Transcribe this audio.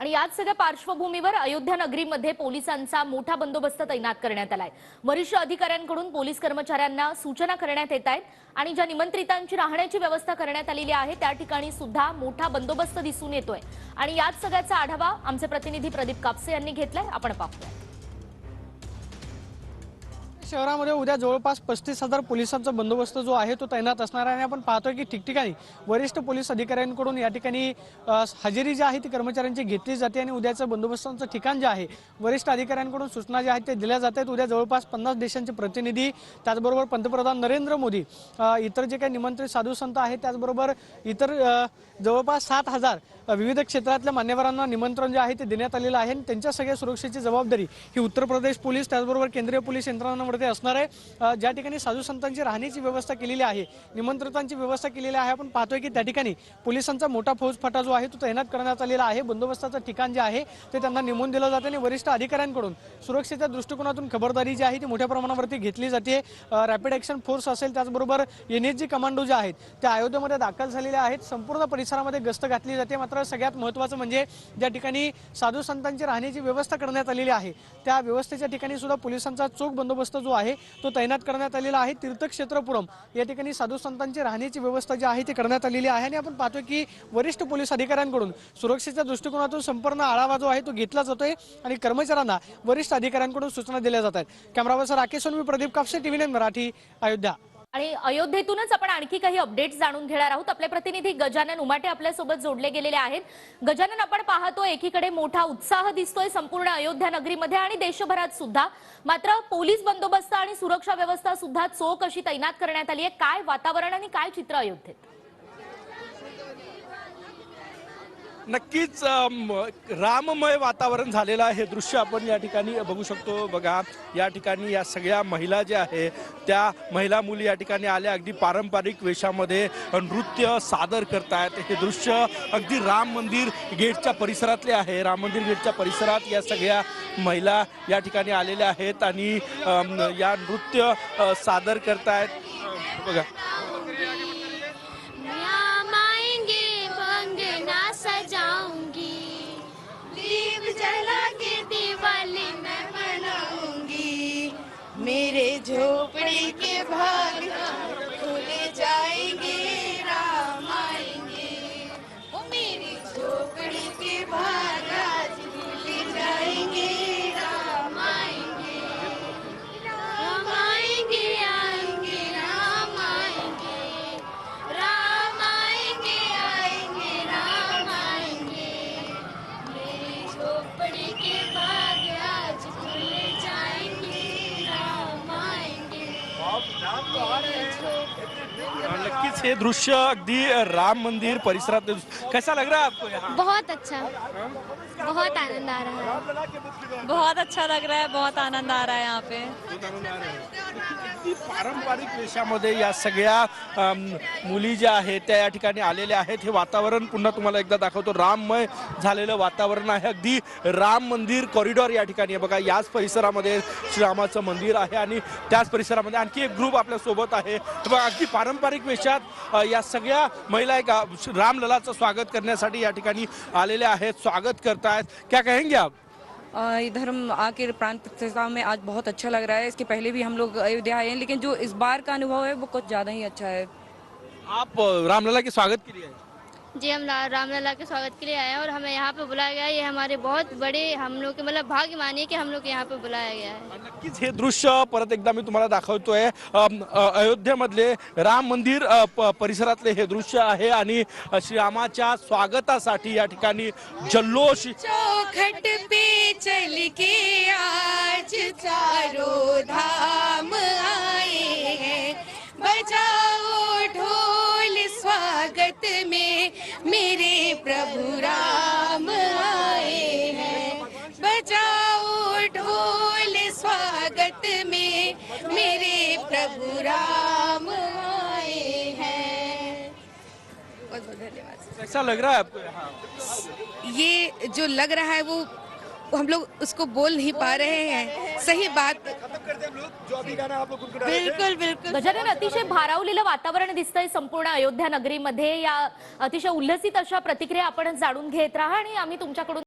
आणि याच सगळ्या पार्श्वभूमीवर अयोध्या नगरीमध्ये पोलिसांचा मोठा बंदोबस्त तैनात करण्यात आलाय। वरिष्ठ अधिकाऱ्यांकडून पोलीस कर्मचाऱ्यांना सूचना करण्यात येत आहेत आणि ज्या निमंत्रितांची राहण्याची व्यवस्था करण्यात आलेली आहे त्या ठिकाणी सुद्धा मोठा बंदोबस्त दिसून येतोय। आणि याच सगळ्याचा आढावा आमचे प्रतिनिधी प्रदीप कापसे यांनी घेतलाय, आपण पाहूया। शहरामध्ये उद्या जवळपास 35,000 पोलिसांचा बंदोबस्त जो आहे तो तैनात असणार आहे आणि आपण पाहतोय की ठिकठिकाणी वरिष्ठ पोलीस अधिकाऱ्यांकडून या ठिकाणी हजेरी जी आहे ती कर्मचाऱ्यांची घेतली जाते आणि उद्याचं बंदोबस्ताचं ठिकाण जे आहे वरिष्ठ अधिकाऱ्यांकडून सूचना ज्या आहेत ते दिल्या जात आहेत। उद्या जवळपास 50 देशांचे प्रतिनिधी, त्याचबरोबर पंतप्रधान नरेंद्र मोदी, इतर जे काही निमंत्रित साधू संत आहेत, त्याचबरोबर इतर जवळपास 7,000 विविध क्षेत्रातल्या मान्यवरांना निमंत्रण जे आहे ते देण्यात आलेलं आहे। त्यांच्या सगळ्या सुरक्षेची जबाबदारी ही उत्तर प्रदेश पोलीस त्याचबरोबर केंद्रीय पोलीस यंत्रणांमध्ये असणार आहे। ज्या ठिकाणी साधू संतांची राहण्याची व्यवस्था केलेली आहे, निमंत्रितांची व्यवस्था केलेली आहे, आपण पाहतोय की त्या ठिकाणी पोलिसांचा मोठा फौजफाटा जो आहे तो तैनात करण्यात आलेला आहे। बंदोबस्ताचं ठिकाण जे आहे ते त्यांना नेमून दिलं जाते आणि वरिष्ठ अधिकाऱ्यांकडून सुरक्षेच्या दृष्टिकोनातून खबरदारी जी आहे ती मोठ्या प्रमाणावरती घेतली जाते। रॅपिड ॲक्शन फोर्स असेल, त्याचबरोबर NSG कमांडो जे आहेत त्या अयोध्येमध्ये दाखल झालेले आहेत। संपूर्ण परिसरामध्ये गस्त घातली जाते। मात्र सगळ्यात महत्त्वाचं म्हणजे ज्या ठिकाणी साधू संतांची राहण्याची व्यवस्था करण्यात आलेली आहे त्या व्यवस्थेच्या ठिकाणी सुद्धा पोलिसांचा चोख बंदोबस्त जो आहे तो तैनात करण्यात आलेला आहे। तीर्थक्षेत्रपुरम या ठिकाणी साधू संतांची राहण्याची व्यवस्था जी आहे ती करण्यात आलेली आहे आणि आपण पाहतोय की वरिष्ठ पोलीस अधिकाऱ्यांकडून सुरक्षेच्या दृष्टिकोनातून संपूर्ण आढावा जो आहे तो घेतला जातोय आणि कर्मचाऱ्यांना वरिष्ठ अधिकाऱ्यांकडून सूचना दिल्या जात आहेत। कॅमेरापर्सन राकेश मी प्रदीप कापसे, TV9 मराठी, अयोध्या। आणि अयोध्येतूनच आपण आणखी काही अपडेट्स जाणून घेणार आहोत। आपले प्रतिनिधी गजानन उमाटे आपल्या सोबत जोडले गेलेले आहेत। गजानन, आपण पाहतो एकीकडे मोठा उत्साह दिसतोय संपूर्ण अयोध्या नगरीमध्ये आणि देशभरात सुद्धा, मात्र पोलीस बंदोबस्त आणि सुरक्षा व्यवस्था सुद्धा चोख अशी तैनात करण्यात आली आहे। काय वातावरण आणि काय चित्र अयोध्येत? नक्कीच राममय वातावरण झालेलं आहे। हे दृश्य आपण या ठिकाणी बघू शकतो। बघा, या ठिकाणी या सगळ्या महिला ज्या आहे त्या महिला मुली या ठिकाणी आल्या, अगदी पारंपरिक वेशामध्ये नृत्य सादर करतायत। हे दृश्य अगदी राम मंदिर गेटच्या परिसरातले आहे। राम मंदिर गेटच्या परिसरात या सगळ्या महिला या ठिकाणी आलेल्या आहेत आणि या नृत्य सादर करतायत। बघा, सजाऊंगी दीप जला के दिवाली मैं मनाऊंगी, मेरे झोपड़ी के भाग खुले जाएंगे, राम आएंगे, ओ मेरी झोपड़ी के भाग आज खुले जाएंगे, राम आएंगे, राम आएंगे, आएंगे राम आएंगे, राम आएंगे, आएंगे राम आएंगे, मेरी झोपड़ी के भाग आज खुले जाएंगे, राम आएंगे। नक्कीच हे दृश्य अगदी राम मंदिर परिसरात। कैसा लग रहा है आपको यहाँ? बहुत अच्छा, बहुत आनंद आ रहा है। बहुत अच्छा लग रहा है, बहुत आनंद आ रहा है यहाँ पे। पारंपरिक वेशामध्ये या सगळ्या मुली ज्या आहेत त्या या ठिकाणी आलेल्या आहेत। हे वातावरण पुन्हा तुम्हाला एकदा दाखवतो। राममय झालेलं वातावरण आहे। अगदी राम मंदिर कॉरिडॉर या ठिकाणी आहे। बघा, याच परिसरामध्ये श्रीरामाचं मंदिर आहे आणि त्याच परिसरामध्ये आणखी एक ग्रुप आपल्या सोबत आहे। बघा, अगदी पारंपरिक वेशात या सगळ्या महिला एक रामललाचं स्वागत करण्यासाठी या ठिकाणी आलेल्या आहेत, स्वागत करतायत। क्या कहेंगे आप? इधर आके प्राण प्रतिष्ठा में आज बहुत अच्छा लग रहा है। इसके पहले भी हम लोग अयोध्या आए हैं, लेकिन जो इस बार का अनुभव है वो कुछ ज़्यादा ही अच्छा है। आप रामलला के स्वागत के लिए आए? जी, हम रामलला के स्वागत के लिए आए हैं और हमें यहाँ पे बुलाया गया है। ये हमारे बहुत बड़े, हम लोग के मतलब भाग्य मानिए कि हम लोग को यहाँ पे बुलाया गया है। नक्कीच हे दृश्य परत एकदा मी तुम्हाला दाखवतोय। अयोध्येमधले राम मंदिर परिसरातले हे दृश्य आहे आणि श्रीरामाच्या स्वागतासाठी या ठिकाणी जल्लोष। चौखट पे चल के आज चारों धाम आए हैं, बजाओ ढोल स्वागत में मेरे प्रभु राम आए हैं, बजाओ ढोल स्वागत में मेरे प्रभु राम आए हैं। बहुत बहुत धन्यवाद। कैसा लग रहा है आपको यहाँ? ये जो लग रहा है वो हम लोग उसको बोल नहीं पा रहे हैं। सही बात, बिल्कुल बिल्कुल। गजानन, अतिशय भारावलेलं वातावरण दिसतंय संपूर्ण अयोध्या नगरीमध्ये। या अतिशय उल्हसित अशा प्रतिक्रिया आपण जाणून घेत राहा आणि आम्ही तुमच्याकडून